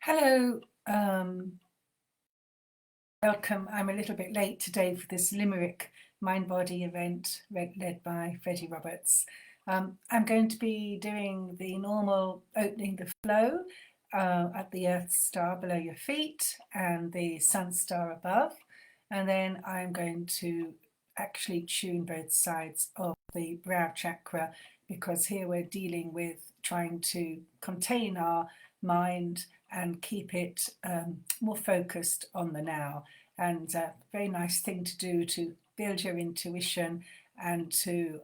Hello, welcome. I'm a little bit late today for this Limerick Mind Body event led by Freddie Roberts. I'm going to be doing the normal opening the flow at the Earth Star below your feet and the Sun Star above, and then I'm going to actually tune both sides of the brow chakra, because here we're dealing with trying to contain our mind and keep it more focused on the now. And a very nice thing to do to build your intuition and to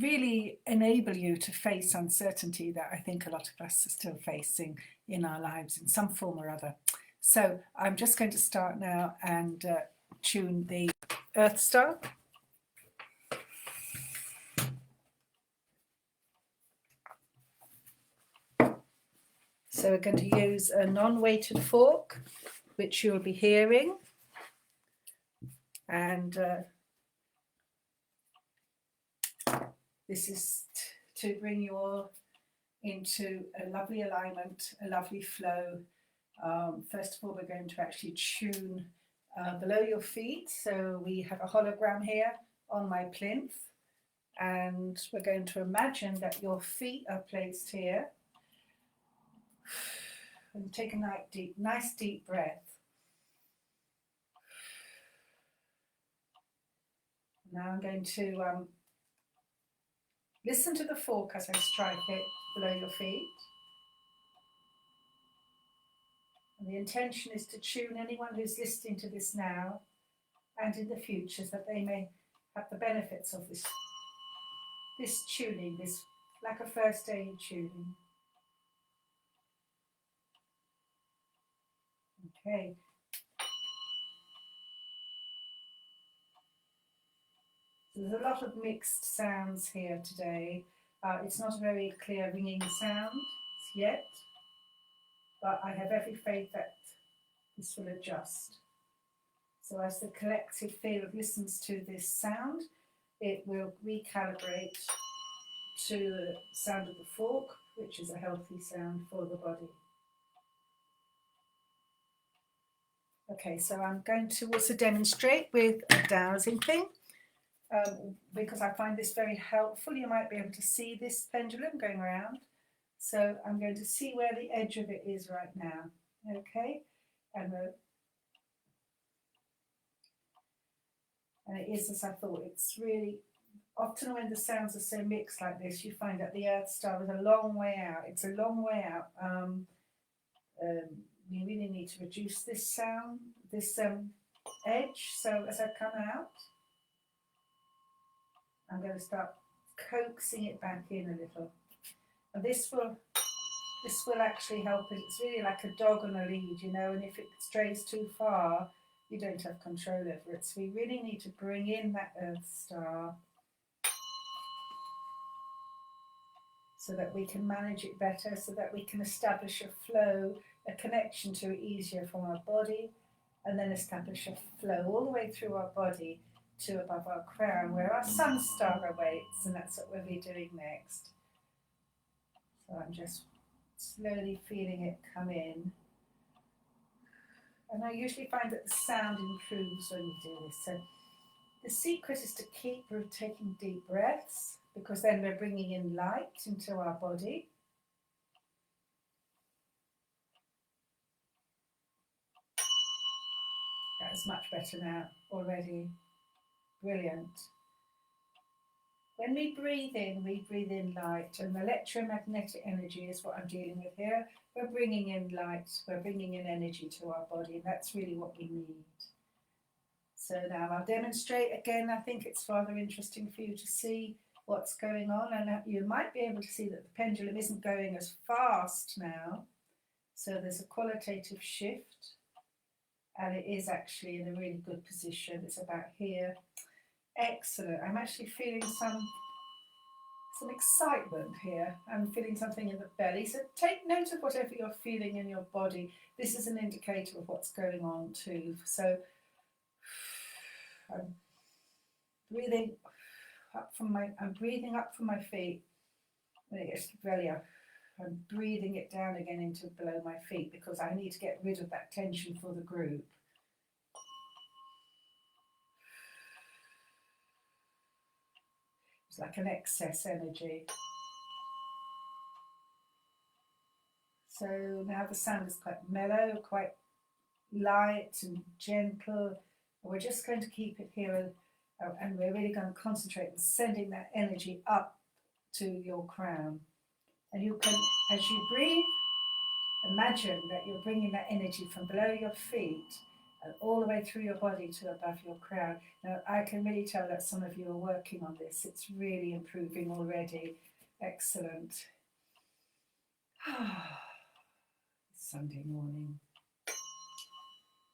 really enable you to face uncertainty that I think a lot of us are still facing in our lives in some form or other. So I'm just going to start now and tune the Earth Star. So we're going to use a non-weighted fork, which you'll be hearing. And this is to bring you all into a lovely alignment, a lovely flow. First of all, we're going to actually tune below your feet. So we have a hologram here on my plinth. And we're going to imagine that your feet are placed here. And take a nice deep breath. Now I'm going to listen to the fork as I strike it below your feet. And the intention is to tune anyone who's listening to this now and in the future, so that they may have the benefits of this tuning, this like a first aid tuning. Okay. There's a lot of mixed sounds here today. It's not a very clear ringing sound yet, but I have every faith that this will adjust. So as the collective field listens to this sound, it will recalibrate to the sound of the fork, which is a healthy sound for the body. Okay, so I'm going to also demonstrate with a dowsing thing, because I find this very helpful. You might be able to see this pendulum going around. So I'm going to see where the edge of it is right now. Okay, and it is as I thought. It's really often when the sounds are so mixed like this, you find that the Earth Star is a long way out. It's a long way out. We really need to reduce this sound, this edge. So as I come out, I'm going to start coaxing it back in a little. And this will actually help it. It's really like a dog on a lead, you know, and if it strays too far, you don't have control over it. So we really need to bring in that Earth Star so that we can manage it better, so that we can establish a flow, a connection to it easier from our body, and then establish a flow all the way through our body to above our crown, where our Sun Star awaits, and that's what we'll be doing next. So I'm just slowly feeling it come in. And I usually find that the sound improves when you do this. So the secret is to keep taking deep breaths, because then we're bringing in light into our body. That is much better now already. Brilliant. When we breathe in light, and electromagnetic energy is what I'm dealing with here. We're bringing in light, we're bringing in energy to our body, and that's really what we need. So now I'll demonstrate again. I think it's rather interesting for you to see what's going on, and you might be able to see that the pendulum isn't going as fast now. So there's a qualitative shift, and it is actually in a really good position. It's about here. Excellent. I'm actually feeling some excitement here. I'm feeling something in the belly. So take note of whatever you're feeling in your body. This is an indicator of what's going on too. So I'm breathing up from my feet. When it gets to the belly up. I'm breathing it down again into below my feet because I need to get rid of that tension for the group. It's like an excess energy. So now the sound is quite mellow, quite light and gentle. We're just going to keep it here, and we're really going to concentrate on sending that energy up to your crown. And you can, as you breathe, imagine that you're bringing that energy from below your feet and all the way through your body to above your crown. Now, I can really tell that some of you are working on this. It's really improving already. Excellent. Sunday morning.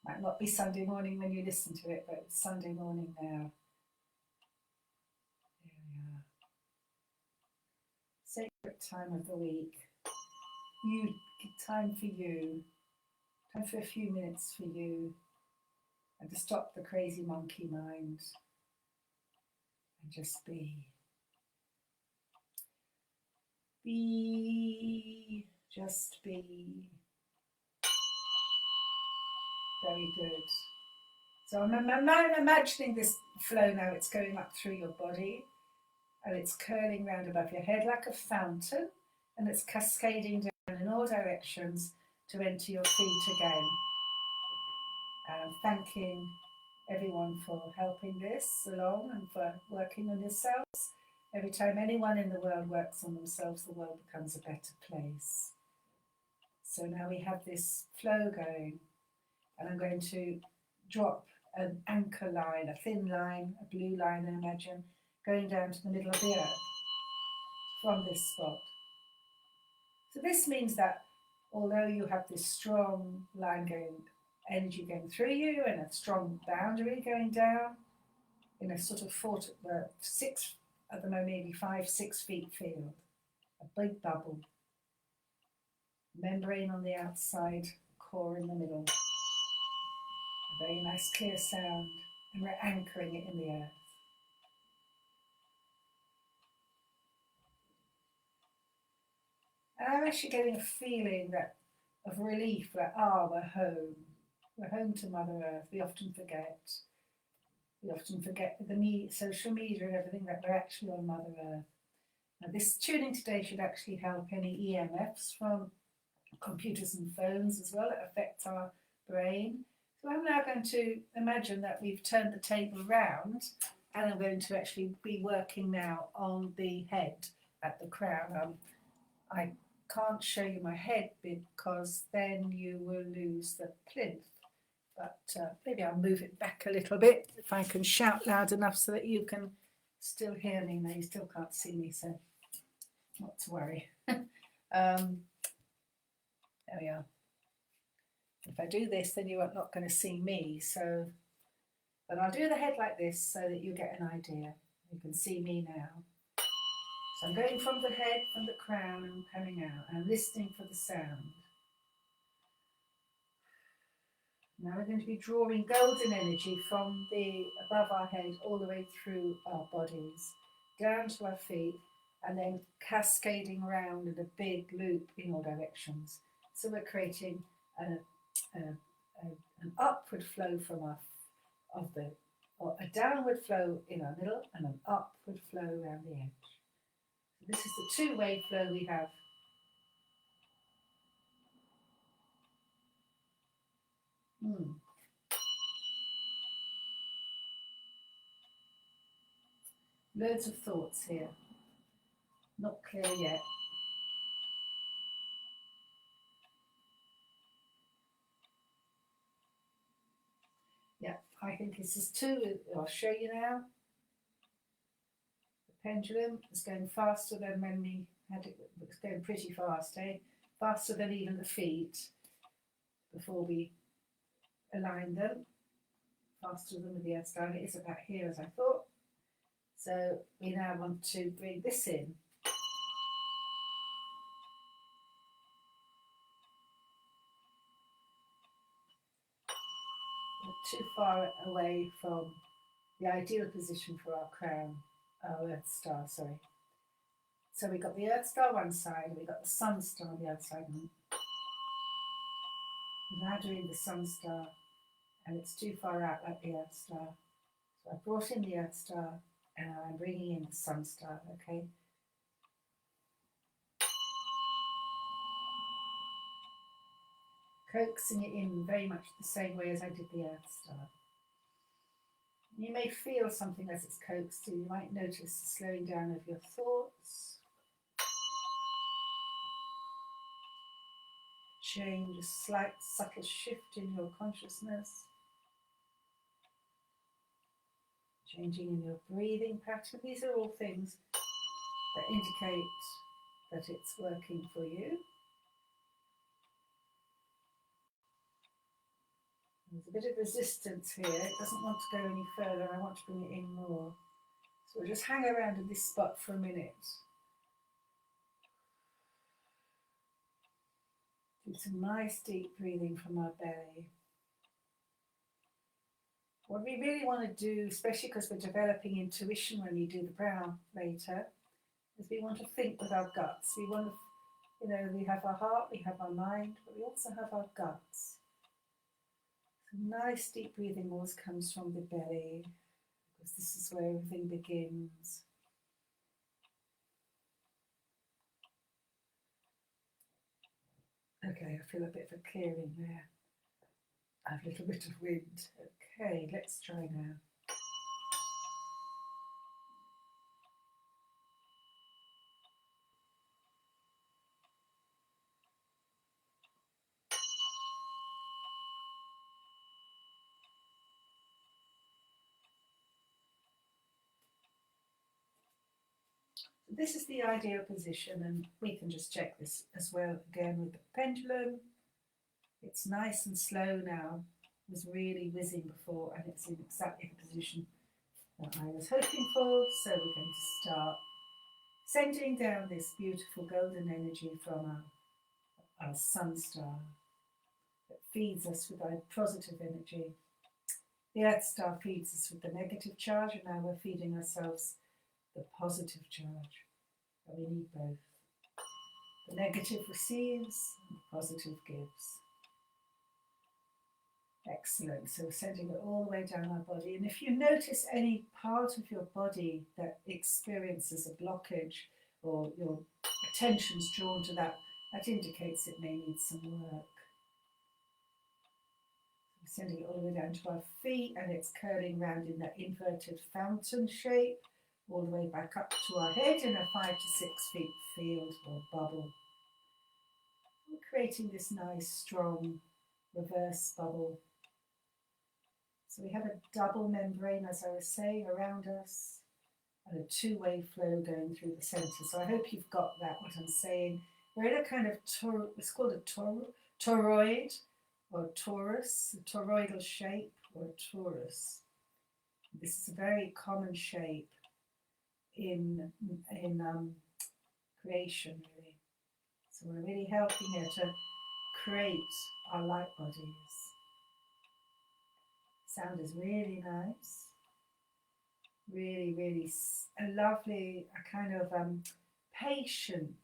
Might not be Sunday morning when you listen to it, but it's Sunday morning now. There we are. Sacred time of the week. You, time for you. Time for a few minutes for you. And to stop the crazy monkey mind. And just be. Be. Just be. Very good. So I'm imagining this flow now. It's going up through your body and it's curling round above your head like a fountain, and it's cascading down in all directions to enter your feet again. And thanking everyone for helping this along and for working on yourselves. Every time anyone in the world works on themselves, the world becomes a better place. So now we have this flow going. And I'm going to drop an anchor line, a thin line, a blue line, I imagine, going down to the middle of the earth from this spot. So this means that although you have this strong line going, energy going through you and a strong boundary going down in a sort of 6, at the moment maybe 5-6 feet field, a big bubble, membrane on the outside, core in the middle. A very nice clear sound, and we're anchoring it in the earth. And I'm actually getting a feeling of relief, that we're home. We're home to Mother Earth. We often forget. We often forget with the social media and everything that we're actually on Mother Earth. Now this tuning today should actually help any EMFs from computers and phones as well that affect our brain. So I'm now going to imagine that we've turned the table round, and I'm going to actually be working now on the head at the crown. I can't show you my head because then you will lose the plinth, but maybe I'll move it back a little bit if I can shout loud enough so that you can still hear me. No, you still can't see me, so not to worry. There we are. If I do this, then you're not going to see me. So, but I'll do the head like this so that you get an idea. You can see me now. So I'm going from the head, from the crown, and coming out. And I'm listening for the sound. Now we're going to be drawing golden energy from the above our head all the way through our bodies, down to our feet, and then cascading around in a big loop in all directions. So we're creating an upward flow from or a downward flow in our middle and an upward flow around the edge. So this is the two-way flow we have. Loads of thoughts here. Not clear yet. Yeah, I think this is 2. I'll show you now. The pendulum is going faster than when we had it. It's going pretty fast, eh? Faster than even the feet before we align them. Faster than with the earth down. It is about here as I thought. So we now want to bring this in. Not too far away from the ideal position for our crown, our Earth star, sorry. So we've got the Earth Star one side, and we've got the Sun Star on the other side. We're now doing the Sun Star, and it's too far out like the Earth Star. So I brought in the Earth Star, and I'm bringing in the Sun Star, okay? Coaxing it in very much the same way as I did the Earth Star. You may feel something as it's coaxed through. You might notice the slowing down of your thoughts. Change, a slight subtle shift in your consciousness. Changing in your breathing pattern. These are all things that indicate that it's working for you. There's a bit of resistance here. It doesn't want to go any further. I want to bring it in more. So we'll just hang around in this spot for a minute. Do some nice deep breathing from our belly. What we really want to do, especially because we're developing intuition when we do the brow later, is we want to think with our guts. We want to, we have our heart, we have our mind, but we also have our guts. So nice deep breathing always comes from the belly, because this is where everything begins. Okay, I feel a bit of a clearing there. I have a little bit of wind. Okay, let's try now. This is the ideal position, and we can just check this as well again with the pendulum. It's nice and slow now. It was really whizzing before, and it's in exactly the position that I was hoping for. So we're going to start sending down this beautiful golden energy from our Sun Star that feeds us with our positive energy. The Earth Star feeds us with the negative charge, and now we're feeding ourselves the positive charge. But we need both. The negative receives, and the positive gives. Excellent. So we're sending it all the way down our body. And if you notice any part of your body that experiences a blockage, or your attention's drawn to that, that indicates it may need some work. We're sending it all the way down to our feet, and it's curling round in that inverted fountain shape, all the way back up to our head in a 5 to 6 feet field or bubble. We're creating this nice, strong, reverse bubble. So we have a double membrane, as I was saying, around us, and a two-way flow going through the centre. So I hope you've got that, what I'm saying. We're in a kind of, it's called a toroid, or torus, a toroidal shape, or a torus. This is a very common shape in creation, really. So we're really helping here to create our light bodies. Sound is really nice. Really, really a lovely, a kind of patient,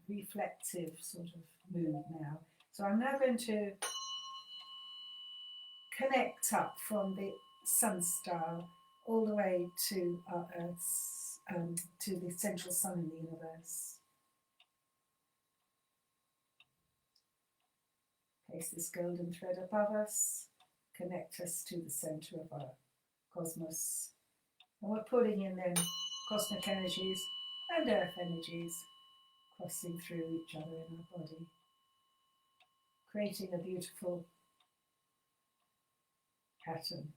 reflective sort of mood now. So I'm now going to connect up from the Sun Star all the way to our Earth's, to the central sun in the universe. Place this golden thread above us, connect us to the centre of our cosmos. And we're pulling in then cosmic energies and earth energies crossing through each other in our body, creating a beautiful pattern.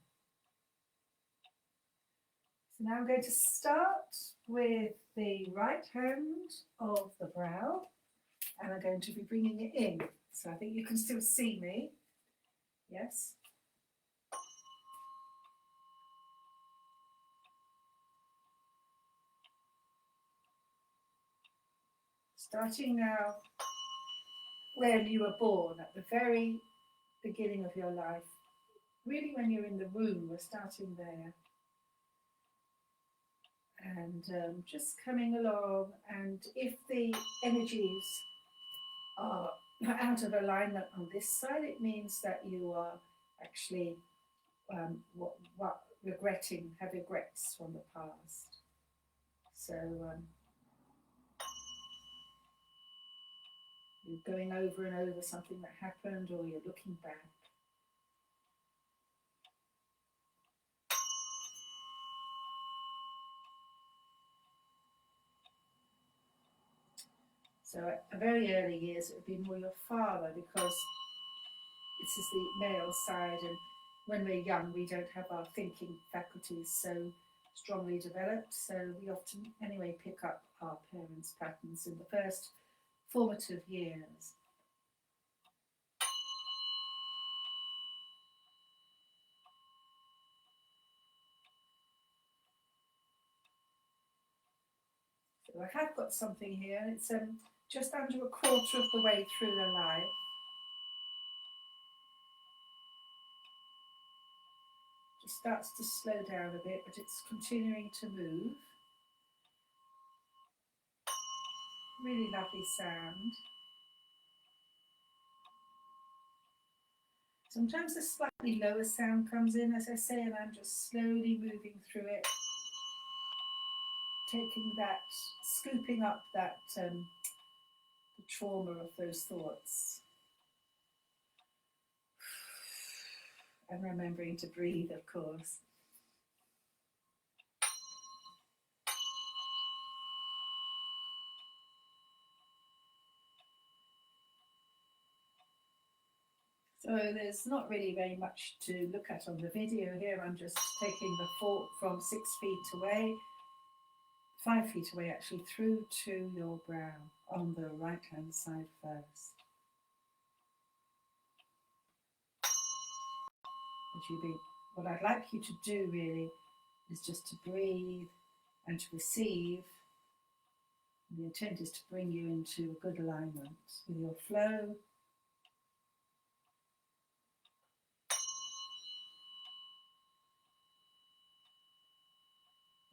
So now I'm going to start with the right hand of the brow, and I'm going to be bringing it in. So I think you can still see me. Yes. Starting now where you were born, at the very beginning of your life. Really when you're in the womb, we're starting there. And just coming along, and if the energies are out of alignment on this side, it means that you are actually regretting, have regrets from the past. So you're going over and over something that happened, or you're looking back. So at very early years, it would be more your father, because this is the male side, and when we're young, we don't have our thinking faculties so strongly developed. So we often, anyway, pick up our parents' patterns in the first formative years. So I have got something here. It's just under a quarter of the way through the life. Just starts to slow down a bit, but it's continuing to move. Really lovely sound. Sometimes a slightly lower sound comes in, as I say, and I'm just slowly moving through it, taking that, scooping up that the trauma of those thoughts, and remembering to breathe, of course. So there's not really very much to look at on the video here. I'm just taking the thought from 6 feet away, 5 feet away actually, through to your brow on the right hand side first. What I'd like you to do really is just to breathe and to receive. The intent is to bring you into a good alignment with your flow.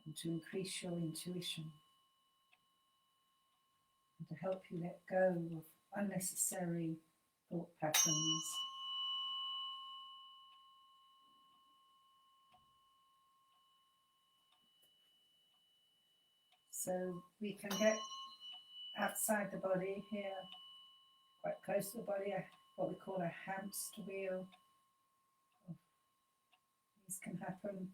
And to increase your intuition. And to help you let go of unnecessary thought patterns. So we can get outside the body here, quite close to the body, what we call a hamster wheel. These can happen.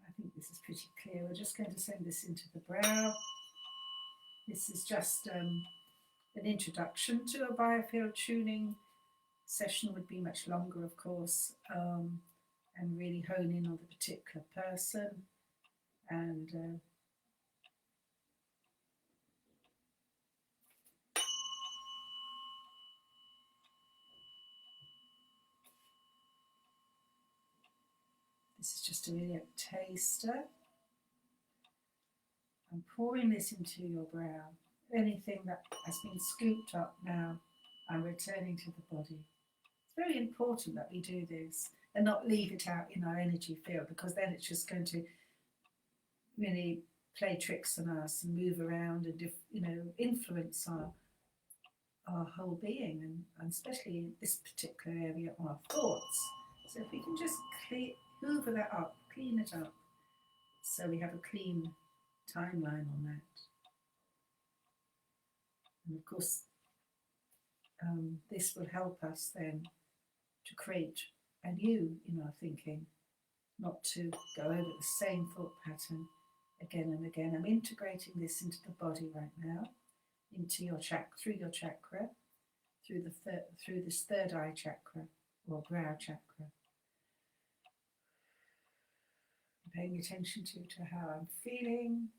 I think this is pretty clear. We're just going to send this into the brow. This is just an introduction to a biofield tuning. Session would be much longer, of course, and really hone in on the particular person. And this is just really a taster. I'm pouring this into your brow. Anything that has been scooped up now, I'm returning to the body. It's very important that we do this and not leave it out in our energy field, because then it's just going to really play tricks on us and move around and influence our whole being, and especially in this particular area, our thoughts. So if we can just hoover that up, clean it up, so we have a clean timeline on that. And of course, this will help us then to create anew in our thinking, not to go over the same thought pattern again and again. I'm integrating this into the body right now, into your chakra, through your chakra, through this third eye chakra or brow chakra. I'm paying attention to how I'm feeling.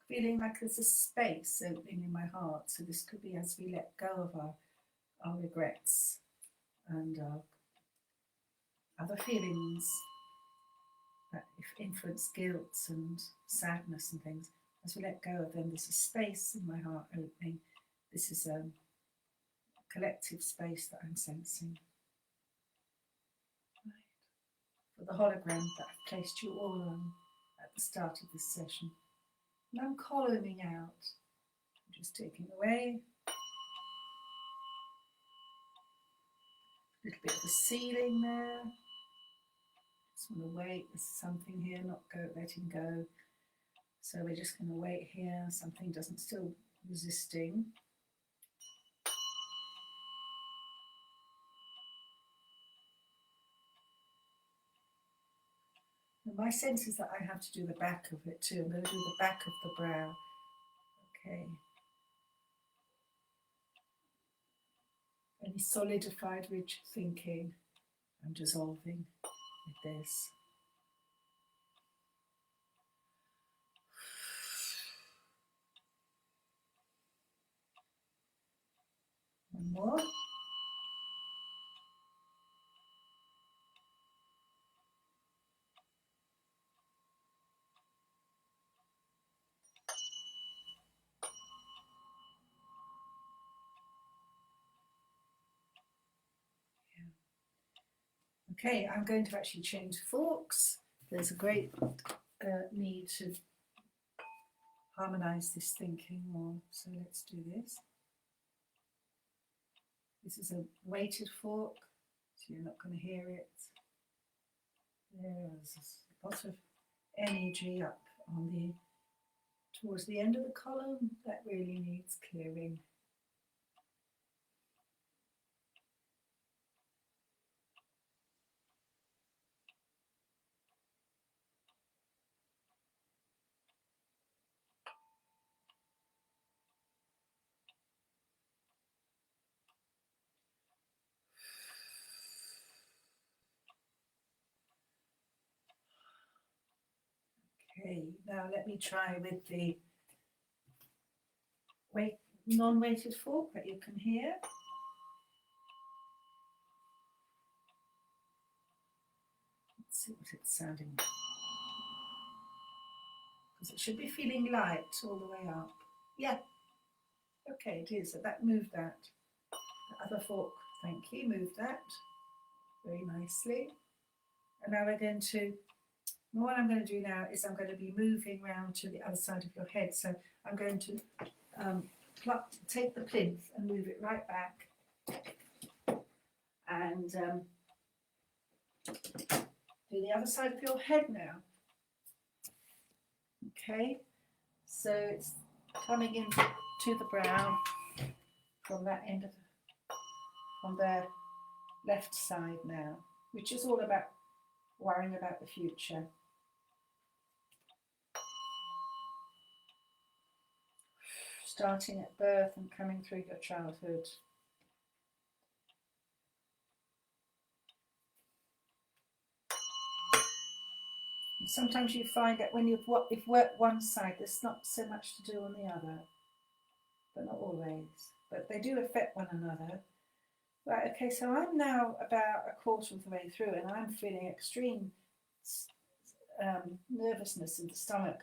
Feeling like there's a space opening in my heart. So this could be as we let go of our regrets and our other feelings that influence guilt and sadness and things. As we let go of them, there's a space in my heart opening. This is a collective space that I'm sensing. Right. For the hologram that I've placed you all on at the start of this session. And I'm coloring out. I'm just taking away a little bit of the ceiling there. Just want to wait. There's something here, not letting go. So we're just going to wait here. Something doesn't still resisting. And my sense is that I have to do the back of it too. I'm going to do the back of the brow. Okay. Any solidified ridge thinking, I'm dissolving with this. One more. Okay, I'm going to actually change forks. There's a great need to harmonize this thinking more, so let's do this. This is a weighted fork, so you're not going to hear it. There's a lot of energy up on towards the end of the column that really needs clearing. Okay, now let me try with the non-weighted fork that you can hear. Let's see what it's sounding like. Because it should be feeling light all the way up. Yeah, okay, it is. So that moved that. The other fork, thank you, moved that very nicely. And now we're going to, what I'm going to do now is I'm going to be moving round to the other side of your head. So I'm going to take the plinth and move it right back. And do the other side of your head now. Okay, so it's coming in to the brow from that end of from the left side now, which is all about worrying about the future. Starting at birth and coming through your childhood. And sometimes you find that when you've worked one side, there's not so much to do on the other, but not always. But they do affect one another. Right, okay, so I'm now about a quarter of the way through and I'm feeling extreme nervousness in the stomach,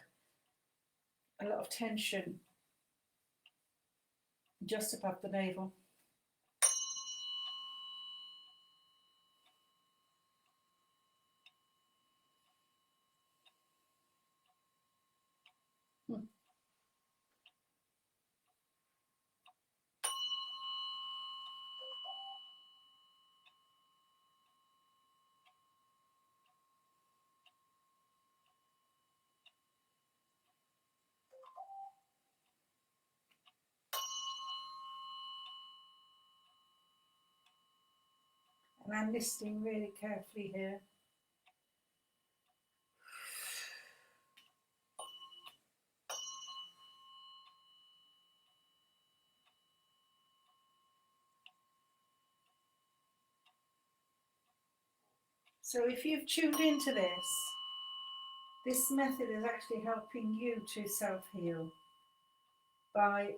a lot of tension just above the navel. And I'm listening really carefully here. So if you've tuned into this method is actually helping you to self-heal by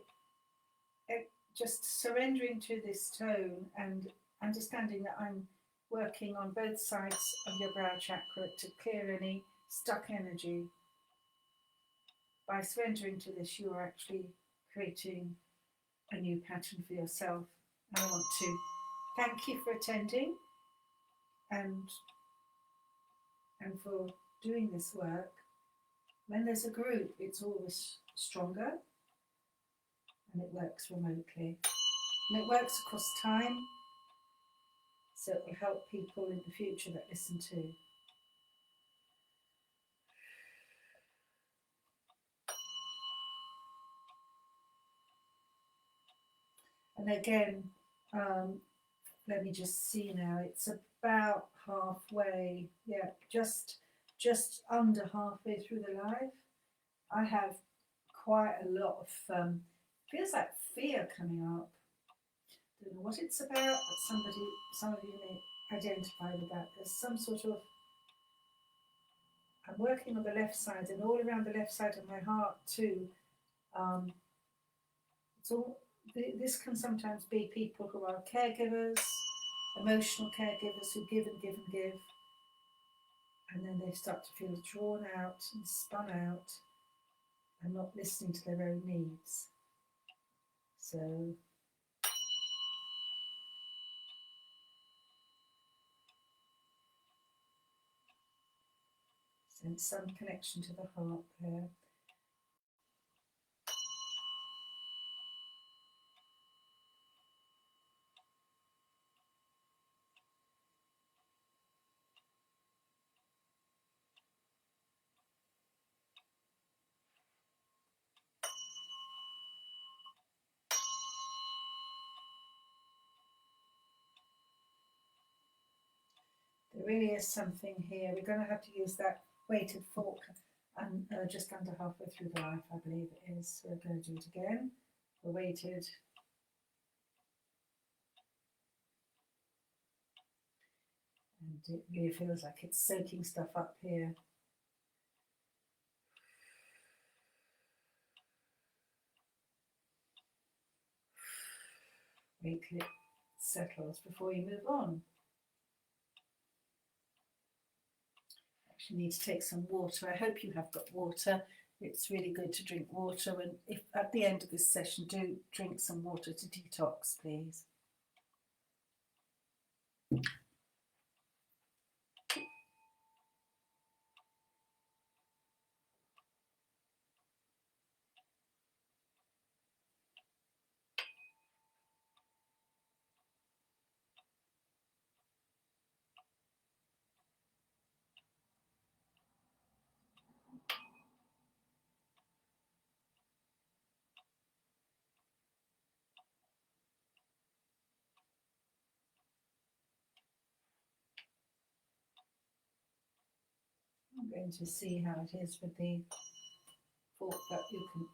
just surrendering to this tone and understanding that I'm working on both sides of your brow chakra to clear any stuck energy. By surrendering to this, you are actually creating a new pattern for yourself. And I want to thank you for attending and for doing this work. When there's a group, it's always stronger, and it works remotely. And it works across time, so it will help people in the future that listen too. And again, let me just see now, it's about halfway, yeah, just under halfway through the live. I have quite a lot of, feels like fear coming up. Don't know what it's about, but some of you may identify with that. There's some sort of, I'm working on the left side, and all around the left side of my heart too. It's all, this can sometimes be people who are caregivers, emotional caregivers who give and give and give, and then they start to feel drawn out and spun out and not listening to their own needs. So sense some connection to the heart there. There really is something here. We're going to have to use that weighted fork and just under halfway through the life, I believe it is. So we're going to do it again. We're weighted. And it really feels like it's soaking stuff up here. Wait till it settles before you move on. Actually need to take some water. I hope you have got water. It's really good to drink water, and if at the end of this session, do drink some water to detox, please. I'm going to see how it is with the fork that you can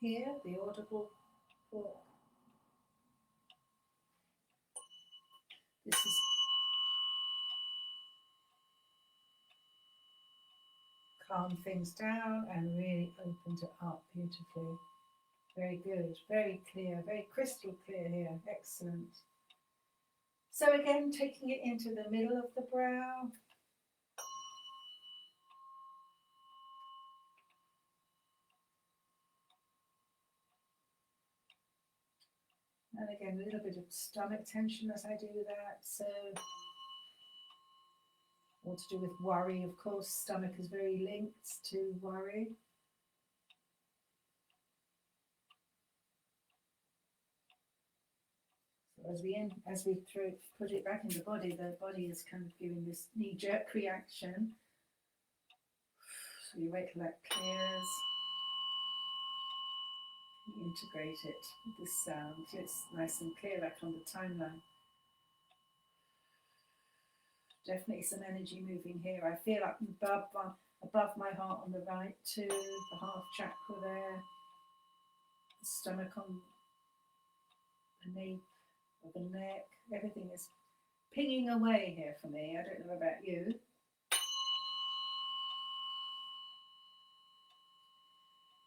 hear, the audible fork. This is calmed things down and really opened it up beautifully. Very good, very clear, very crystal clear here. Excellent. So again, taking it into the middle of the brow. And again, a little bit of stomach tension as I do that. So, all to do with worry, of course. Stomach is very linked to worry. So as we put it back in the body is kind of giving this knee-jerk reaction. So you wait till that clears. You integrate it with this sound. It's nice and clear, like on the timeline. Definitely some energy moving here. I feel up above my heart on the right too, the heart chakra there, the stomach on the nape of the neck. Everything is pinging away here for me. I don't know about you.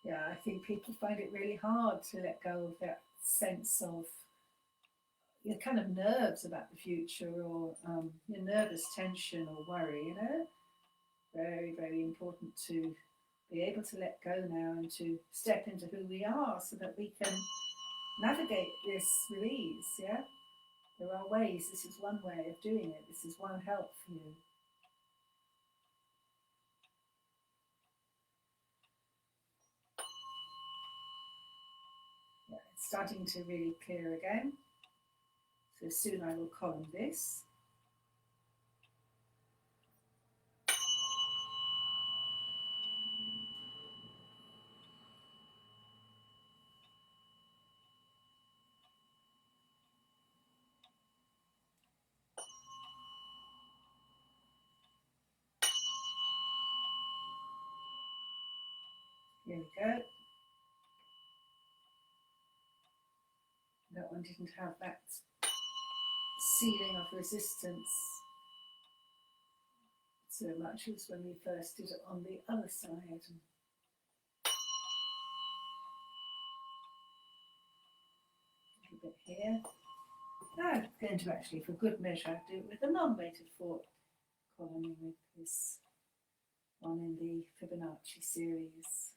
Yeah, I think people find it really hard to let go of that sense of your kind of nerves about the future, or your nervous tension or worry, you know. Very, very important to be able to let go now and to step into who we are so that we can navigate this with ease. Yeah, there are ways. This is one way of doing it. This is one help for you. Yeah, it's starting to really clear again. So soon I will column this. Here we go. That one didn't have that ceiling of resistance so much as when we first did it on the other side. A little bit here. Now I'm going to actually, for good measure, do it with a non-weighted fork, columning with this one in the Fibonacci series.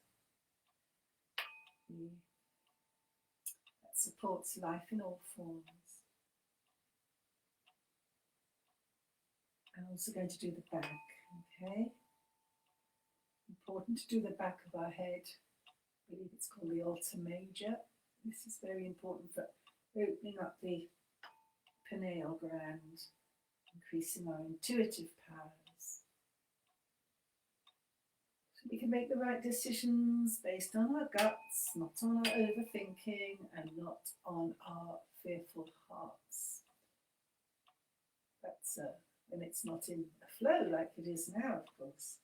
That supports life in all forms. I'm also going to do the back, okay? Important to do the back of our head. I believe it's called the alter major. This is very important for opening up the pineal gland, increasing our intuitive powers. So we can make the right decisions based on our guts, not on our overthinking and not on our fearful hearts. That's when it's not in a flow like it is now, of course.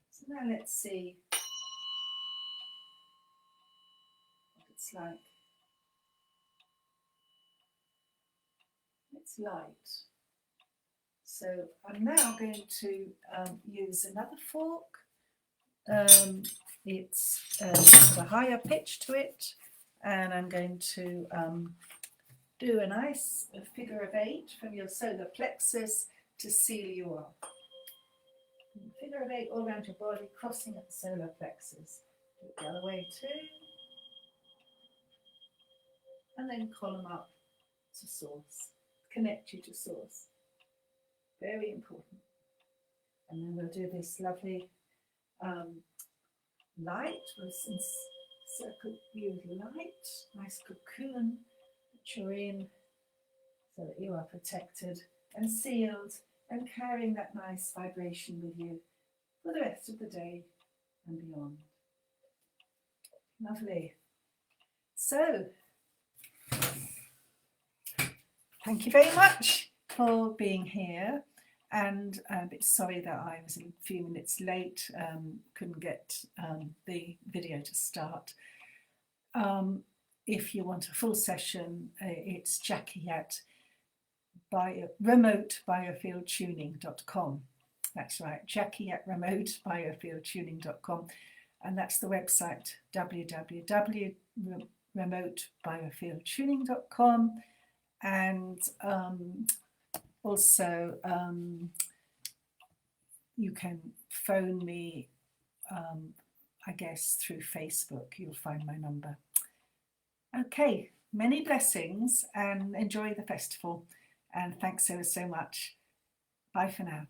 So now let's see what it's like. It's light. So I'm now going to use another fork. It's got a higher pitch to it, and I'm going to do a nice figure of 8 from your solar plexus to seal you up. Figure of 8 all around your body, crossing at the solar plexus. Do it the other way too. And then column up to source. Connect you to source. Very important. And then we'll do this lovely light with some circle you with light, nice cocoon that you're in so that you are protected and sealed and carrying that nice vibration with you for the rest of the day and beyond. Lovely. So, thank you very much for being here. And I'm a bit sorry that I was a few minutes late, couldn't get the video to start. If you want a full session, it's Jackie at remotebiofieldtuning.com. That's right, Jackie at remotebiofieldtuning.com. And that's the website, www.remotebiofieldtuning.com. And also, you can phone me, I guess, through Facebook. You'll find my number. Okay, many blessings and enjoy the festival. And thanks so much. Bye for now.